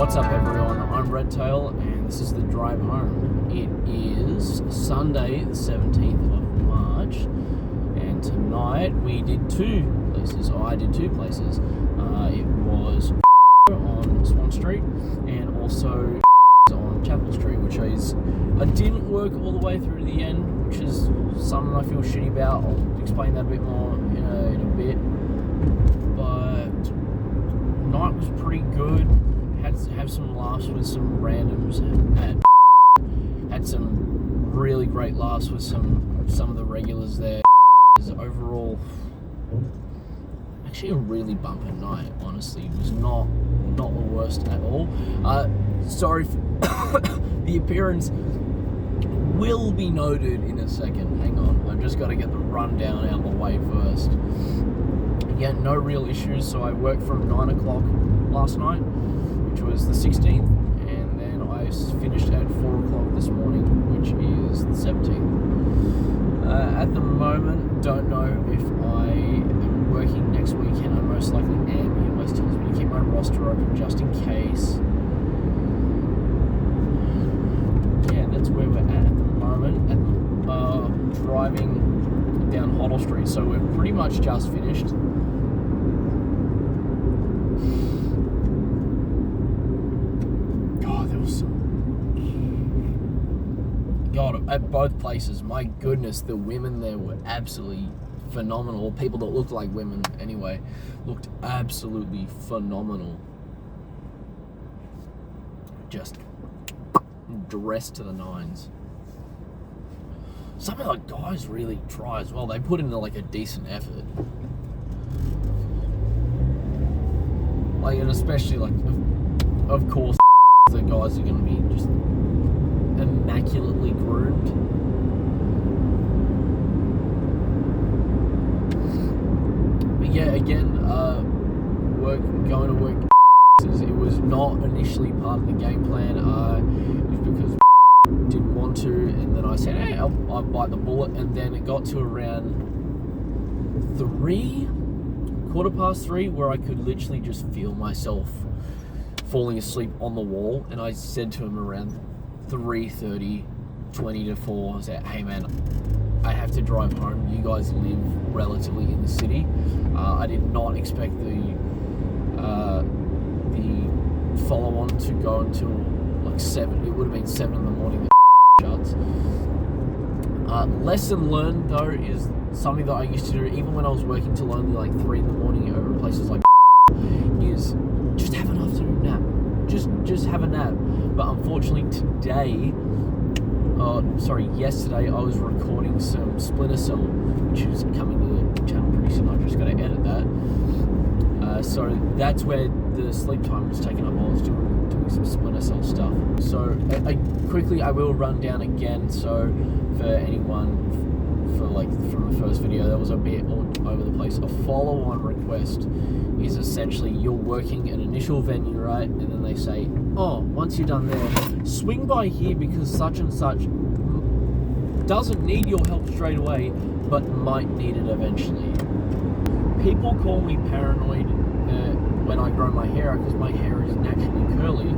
What's up everyone, I'm Redtail and this is the drive home. It is Sunday the 17th of March and tonight we did two places, or I did two places. It was on Swan Street and also on Chapel Street, which I didn't work all the way through to the end, which is something I feel shitty about. I'll explain that a bit more in a bit. But night was pretty good. Have some laughs with some randoms. Had some really great laughs with some of the regulars there. Overall, actually a really bumper night. Honestly, it was not the worst at all. Sorry for the appearance. Will be noted in a second. Hang on, I've just got to get the rundown out of the way first. Yeah, no real issues. So I worked from 9 o'clock last night, which was the 16th, and then I finished at 4 o'clock this morning, which is the 17th. At the moment, don't know if I am working next weekend. I most likely am. He always tells me to keep my roster open just in case. Yeah, that's where we're at the moment. Driving down Hoddle Street, so we're pretty much just finished. God, at both places, my goodness, the women there were absolutely phenomenal. People that looked like women anyway, looked absolutely phenomenal. Just dressed to the nines. Some of the guys really try as well. They put in like a decent effort. Like, and especially like, of course, the guys are going to be just immaculately groomed. But yeah, again, going to work. It was not initially part of the game plan. It was because didn't want to, and then I said, hey, I'll bite the bullet. And then it got to around 3:15, where I could literally just feel myself falling asleep on the wall. And I said to him around 3:30, 20 to 4, I said, hey man, I have to drive home. You guys live relatively in the city. I did not expect the follow-on to go until like 7. It would have been 7 in the morning that shuts. Lesson learned though is something that I used to do even when I was working till only like 3 in the morning over places like is just have an afternoon nap. Just have a nap. But unfortunately yesterday I was recording some Splinter Cell, which is coming to the channel pretty soon. I've just got to edit that. So that's where the sleep time was taken up. I was doing some Splinter Cell stuff. So I will run down again. So for anyone, from the first video, that was a bit all over the place. A follow-on request is essentially you're working an initial venue, right? And then they say, oh, once you're done there, swing by here because such and such doesn't need your help straight away, but might need it eventually. People call me paranoid when I grow my hair out because my hair is naturally curly.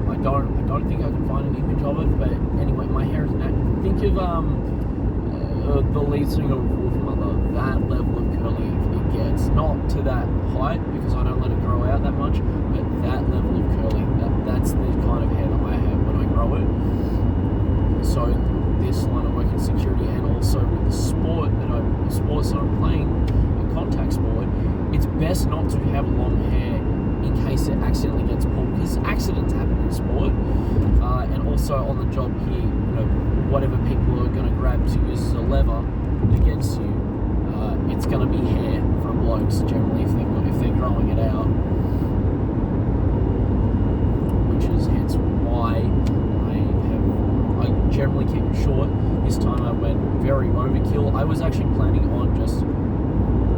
I don't think I can find an image of it, but anyway, my hair is natural. Think of the lead singer of Wolf Mother, that level of curly it gets. Not to that height because I don't let it grow out that much, but that level of curly, that's the kind of hair that I have when I grow it. So this line of work in security, and also with the sports that I'm playing, in contact sport, it's best not to have long hair in case it accidentally gets pulled, because accidents happen in sport. And also on the job here, whatever people are going to grab to use as a lever against you, it's going to be hair from blokes generally if they're growing it out, which is hence why I generally keep it short. This time I went very overkill. I was actually planning on just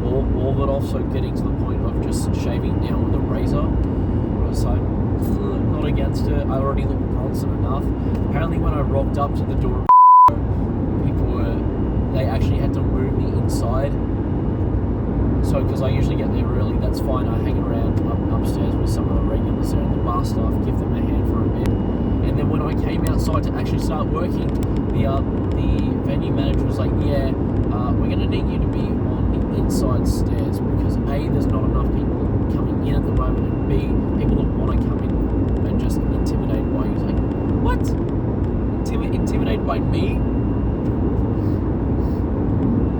all of it off, so getting to the point of just shaving down with a razor. So I'm not against it. I already look Bronson enough. Apparently when I rocked up to the door, they actually had to move me inside So, because I usually get there early, that's fine. I hang around upstairs with some of the regulars there and the bar staff, give them a hand for a bit. And then when I came outside to actually start working, the venue manager was like, yeah, we're going to need you to be on the inside stairs because A, there's not enough people coming in at the moment, and B, people that want to come in are just intimidated by you. It's like, what? Intimidated by me?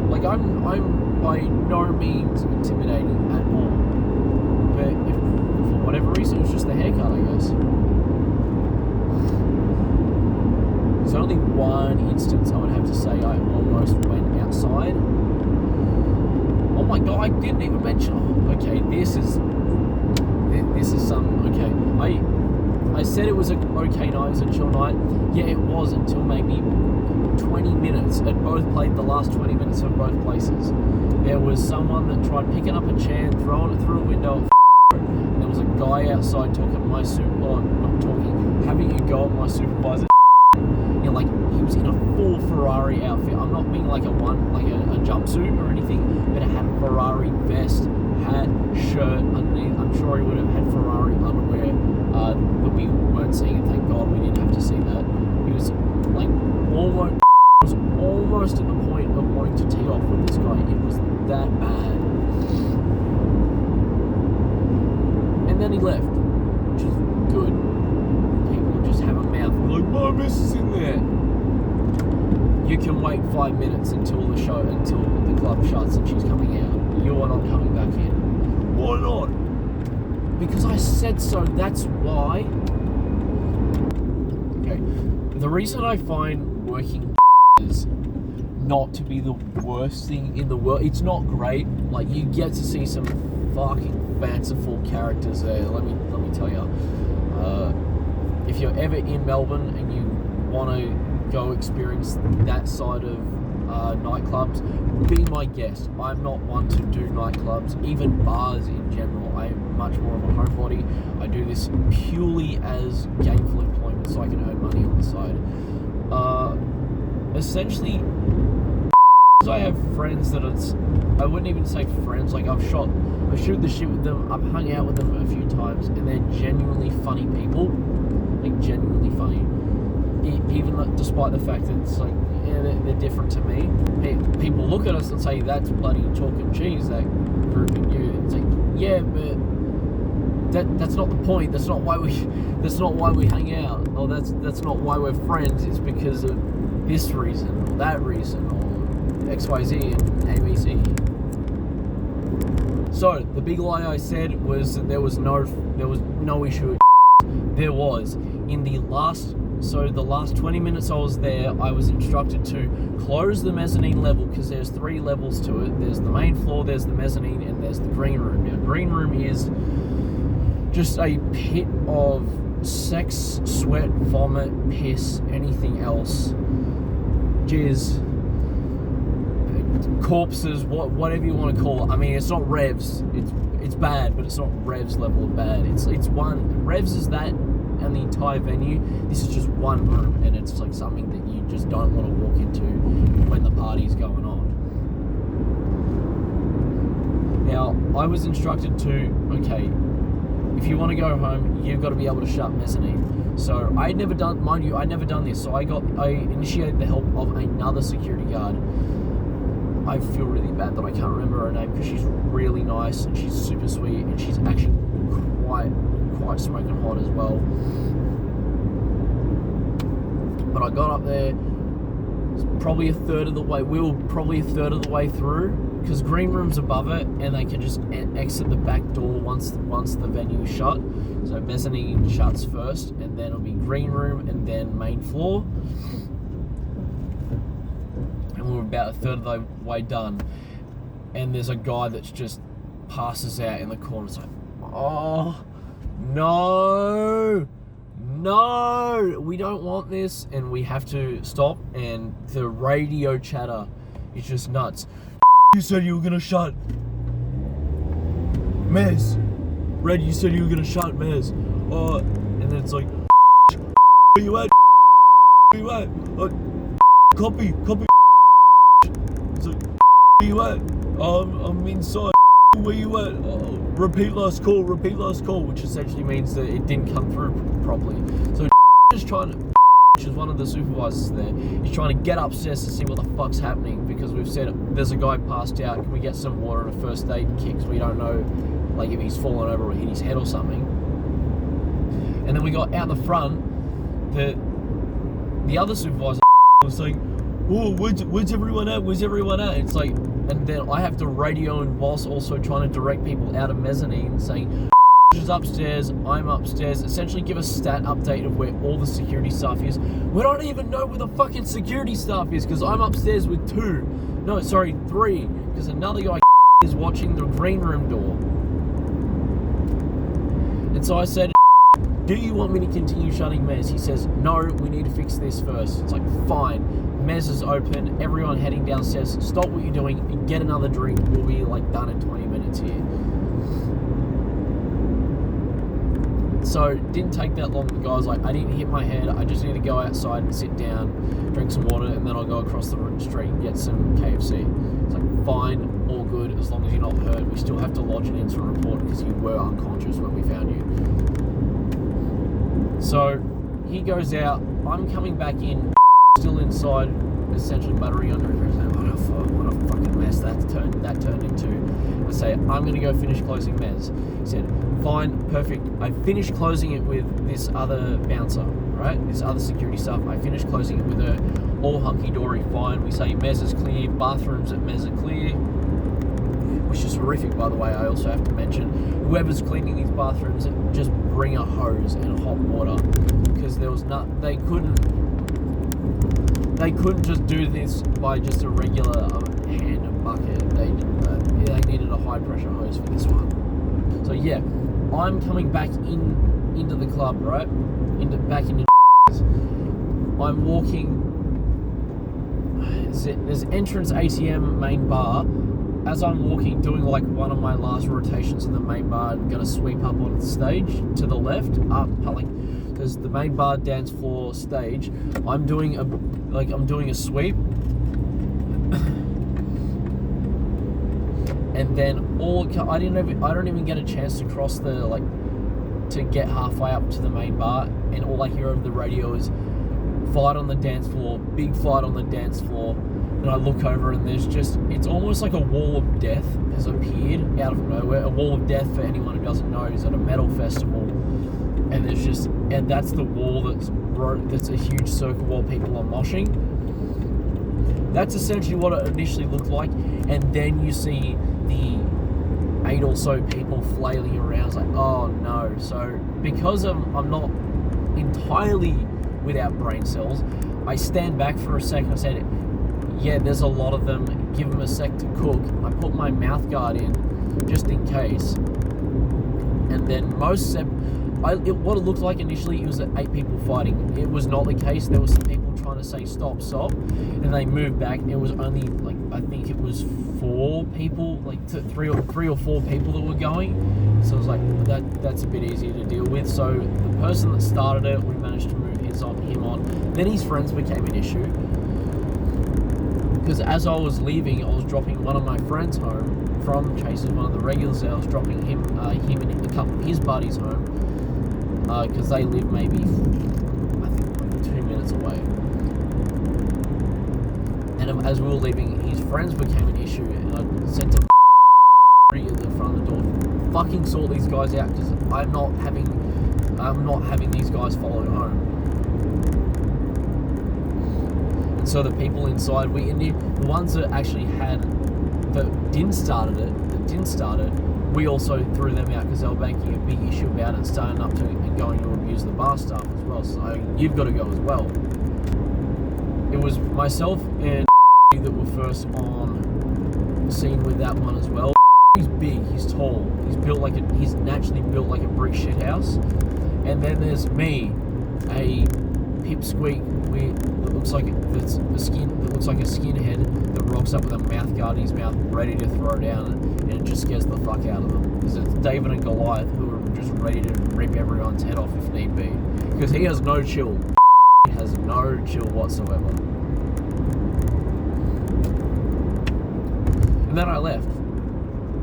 Like, I'm by no means intimidating at all. But if, for whatever reason, it was just the haircut, I guess. There's only one instance I would have to say I almost went outside. Oh my god, I didn't even mention. Oh, okay, this is some. Okay, I said it was a okay night, it was a chill night. Yeah, it was until maybe 20 minutes. It both played the last 20 minutes of both places. There was someone that tried picking up a chair and throwing it through a window. There was a guy outside talking to my having a go at my supervisor. You know, like, he was in a full Ferrari outfit. I'm not being like a jumpsuit or anything, but it had a Ferrari vest, hat, shirt underneath. I'm sure he would have had Ferrari underwear, but we weren't seeing it. Thank God we didn't have to see that. He was like almost at the point of wanting to tee off with this guy. It was that bad. And then he left, which is good. People just have a mouth like, my miss is in there. You can wait 5 minutes until the club shuts and she's coming out. You are not coming back in. Why not? Because I said so, that's why. Okay, the reason I find working is not to be the worst thing in the world. It's not great. Like, you get to see some fucking fanciful characters there. Let me tell you. If you're ever in Melbourne and you want to go experience that side of nightclubs, be my guest. I'm not one to do nightclubs, even bars in general. I'm much more of a homebody. I do this purely as gainful employment so I can earn money on the side. Essentially, I have friends that I wouldn't even say friends, like I shoot the shit with them, I've hung out with them a few times, and they're genuinely funny people, like genuinely funny. Even despite the fact that it's like, yeah, they're different to me. People look at us and say, that's bloody chalk and cheese, that group and you. It's like, yeah, but that's not the point. That's not why we hang out. Or that's not why we're friends. It's because of this reason or that reason or XYZ and ABC. So the big lie I said was that there was no issue. There was. In the last 20 minutes I was there, I was instructed to close the mezzanine level because there's 3 levels to it. There's the main floor, there's the mezzanine, and there's the green room. Now, green room is just a pit of sex, sweat, vomit, piss, anything else, jizz, corpses, whatever you want to call it. I mean, it's not revs. It's bad, but it's not revs level of bad. It's one. Revs is that and the entire venue. This is just one room, and it's like something that you just don't want to walk into when the party's going on. Now, I was instructed to, okay, if you want to go home, you've got to be able to shut mezzanine. So I'd never done this. So I initiated the help of another security guard. I feel really bad that I can't remember her name because she's really nice and she's super sweet and she's actually quite smoking hot as well. But I got up there, probably a third of the way. We were probably a third of the way through because green room's above it and they can just exit the back door once the venue is shut. So mezzanine shuts first, and then it'll be green room and then main floor. And we're about a third of the way done, and there's a guy that's just passes out in the corner. It's like, oh no, we don't want this, and we have to stop. And the radio chatter is just nuts. You said you were gonna shut Mez. Red, you said you were gonna shut Mez. And then it's like, where you at? Where you at? Copy. It's like, where you at? I'm inside. where you at? Oh, repeat last call, which essentially means that it didn't come through properly. So just trying to, which is one of the supervisors there, he's trying to get upstairs to see what the fuck's happening, because we've said there's a guy passed out, can we get some water and a first aid kit, because we don't know like if he's fallen over or hit his head or something. And then we got out the front, the other supervisor was like, oh, where's everyone at? It's like, and then I have to radio and whilst also trying to direct people out of mezzanine, saying is upstairs, I'm upstairs, essentially give a stat update of where all the security staff is. We don't even know where the fucking security staff is, because I'm upstairs with 3, because another guy is watching the green room door. And so I said, do you want me to continue shutting Mez? He says, no, we need to fix this first. It's like, fine. Mez is open, everyone heading downstairs, stop what you're doing, get another drink, we'll be like done in 20 minutes here. So, didn't take that long. The guy was like, I didn't hit my head, I just need to go outside and sit down, drink some water, and then I'll go across the street and get some KFC. It's like, fine, all good, as long as you're not hurt. We still have to lodge an incident report because you were unconscious when we found you. So, he goes out, I'm coming back in, still inside, essentially battery under his breath. What a fucking mess that turned into. I say, I'm going to go finish closing Mez. He said, fine, perfect. I finished closing it with this other bouncer, right? This other security staff. I finished closing it with her, all hunky-dory, fine. We say Mez is clear, bathrooms at Mez are clear, which is horrific, by the way. I also have to mention, whoever's cleaning these bathrooms, just bring a hose and hot water, because there was they couldn't just do this by just a regular hand and bucket. They needed a high pressure hose for this one. So yeah, I'm coming back into the club, right? Back into. I'm walking. There's entrance ATM main bar. As I'm walking, doing like one of my last rotations in the main bar, I'm gonna sweep up on the stage to the left, because the main bar dance floor stage, I'm doing a sweep, and then I don't even get a chance to cross to get halfway up to the main bar, and all I hear over the radio is fight on the dance floor, big fight on the dance floor. And I look over and it's almost like a wall of death has appeared out of nowhere. A wall of death, for anyone who doesn't know, is at a metal festival. And that's the wall that's a huge circle while people are moshing. That's essentially what it initially looked like. And then you see the 8 or so people flailing around. It's like, oh no. So because I'm not entirely without brain cells, I stand back for a second. I said, yeah, there's a lot of them, give them a sec to cook. I put my mouth guard in, just in case. And then what it looked like initially, it was 8 people fighting. It was not the case. There was some people trying to say stop, and they moved back. It was only I think it was 4 people, three or 4 people that were going. So it was like, that's a bit easier to deal with. So the person that started it, we managed to move him on. Then his friends became an issue. Because as I was leaving, I was dropping one of my friends home from Chase's, one of the regulars there. I was dropping him and a couple of his buddies home, because they live maybe, I think, 2 minutes away. And as we were leaving, his friends became an issue, and I said to at the front of the door, fucking sort these guys out, because I'm not having these guys follow home. And so the people inside, the ones that actually didn't start it, we also threw them out because they were making a big issue about it and starting up to and going to abuse the bar staff as well. So you've got to go as well. It was myself and that were first on the scene with that one as well. He's big, he's tall, he's naturally built like a brick shit house. And then there's me, a pipsqueak that looks like a skinhead that rocks up with a mouth guard in his mouth, ready to throw down, and it just scares the fuck out of them. Because it's David and Goliath who are just ready to rip everyone's head off if need be. Because he has no chill. He has no chill whatsoever. And then I left.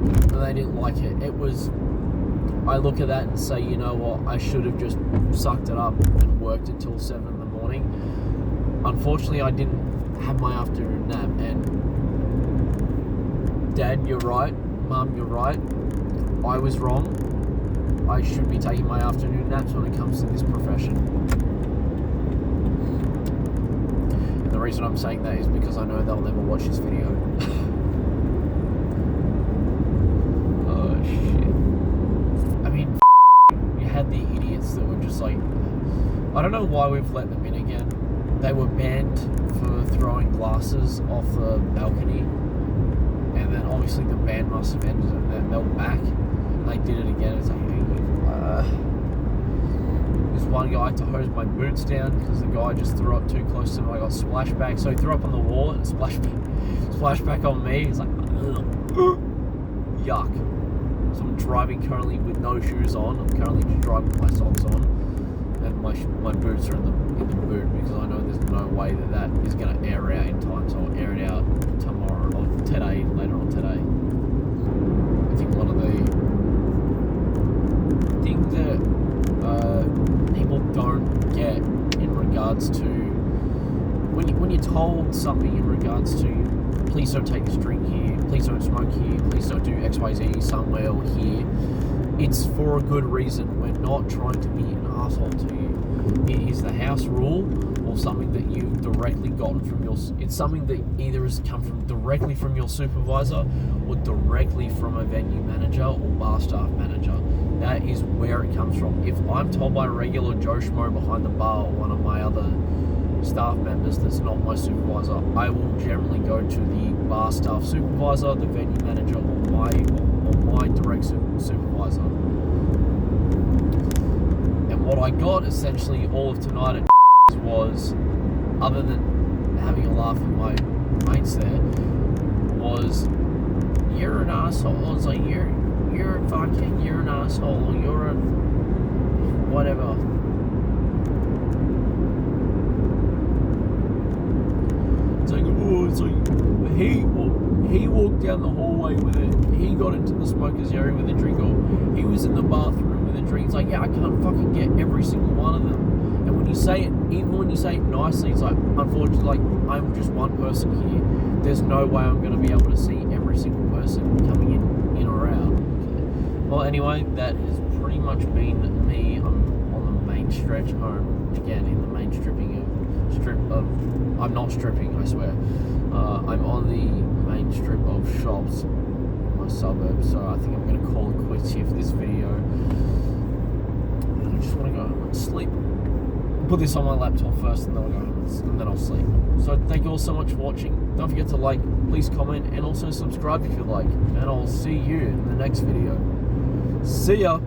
and they didn't like it. It was, I look at that and say, you know what, I should have just sucked it up and worked until 7 in the morning. Unfortunately, I didn't have my afternoon nap, and Dad, you're right, Mum, you're right, I was wrong. I should be taking my afternoon naps when it comes to this profession. And the reason I'm saying that is because I know they'll never watch this video. Oh shit. I mean, you had the idiots that were just like, I don't know why we've let them in again. They were banned for throwing glasses off the balcony, and then obviously the ban must have ended and then they were back. They did it again. It's like, this one guy had to hose my boots down because the guy just threw up too close to him. I got splashback, so he threw up on the wall and splashback on me. It's like, yuck. So I'm driving currently with no shoes on. I'm currently just driving with my socks on, and my boots are in the boot because I know there's no way that is going to air out in time. So I'll air it out tomorrow or today, later on today. I think one of the things that people don't get in regards to when you're told something in regards to, please don't take this drink here, please don't smoke here, please don't do XYZ somewhere or here, it's for a good reason. We're not trying to be an asshole to you. It is the house rule, or something that you've directly gotten from it's something that either has come from directly from your supervisor or directly from a venue manager or bar staff manager. That is where it comes from. If I'm told by a regular Joe Schmo behind the bar or one of my other staff members that's not my supervisor, I will generally go to the bar staff supervisor, the venue manager, or my direct supervisor. And what I got essentially all of tonight at was, other than having a laugh with my mates there, was, you're an asshole. I was like, you're an asshole, or you're a whatever. It's like he walked down the hallway with it. He got into the smokers area with a drink, or he was in the bathroom with a drink. It's like, yeah, I can't fucking get every single one of them. And when you say it, even when you say it nicely, it's like, unfortunately, like, I'm just one person here. There's no way I'm going to be able to see every single person coming in or out. Well, anyway, that has pretty much been me. I'm on the main stretch home again, in the main I'm not stripping, I swear. I'm on the main strip of shops in my suburbs, so I think I'm going to call it quits here for this video. I just want to go home and sleep. Put this on my laptop first, and then I'll go home and then I'll sleep. So thank you all so much for watching. Don't forget to like, please comment, and also subscribe if you like. And I'll see you in the next video. See ya!